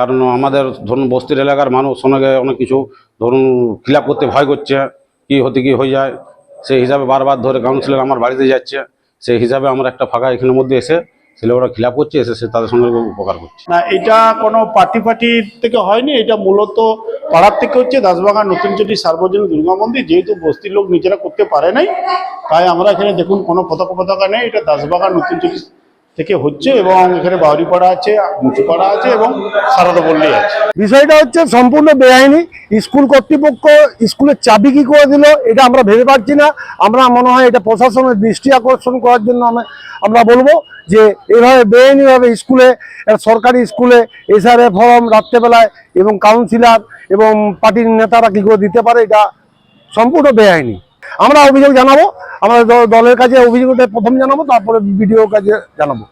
কারণ আমাদের ধরুন বস্তির এলাকার মানুষ সঙ্গে অনেক কিছু ধরুন খিলাপ করতে ভয় করছে, কি হয়ে যায়, সেই হিসাবে বারবার ধরে কাউন্সিলর আমার বাড়িতে যাচ্ছে। সেই হিসাবে আমরা একটা ফাঁকা এখানের মধ্যে এসে ছেলে ওরা খিলাপ করছে, এসে সে তাদের সঙ্গে উপকার করছে। না, এটা কোনো পার্টি থেকে হয়নি, এটা মূলত পাড়ার থেকে হচ্ছে। দাসবাগান নতুনচটি সার্বজনীন দুর্গা মন্দির, যেহেতু বস্তির লোক নিজেরা করতে পারে নাই, তাই আমরা এখানে দেখুন কোনো পতাকা নেই, এটা দাসবাগান নতুনচটি থেকে হচ্ছে। এবং এখানে বাউরিপাড়া আছে, মুচুপাড়া আছে এবং সারদাপল্লী আছে। বিষয়টা হচ্ছে সম্পূর্ণ বেআইনি। স্কুল কর্তৃপক্ষ স্কুলের চাবি কি করে দিল এটা আমরা ভেবে পাচ্ছি না। আমরা মনে হয় এটা প্রশাসনের দৃষ্টি আকর্ষণ করার জন্য আমরা বলবো যে এভাবে বেআইনিভাবে স্কুলে, সরকারি স্কুলে এসআরএ ফর্ম রাত্রেবেলায় এবং কাউন্সিলর এবং পার্টির নেতারা কী করে দিতে পারে, এটা সম্পূর্ণ বেআইনি। আমরা অভিযোগ জানাবো, আমাদের দলের কাছে অভিযোগটা প্রথম জানাবো, তারপরে বিডিওর কাছে জানাবো।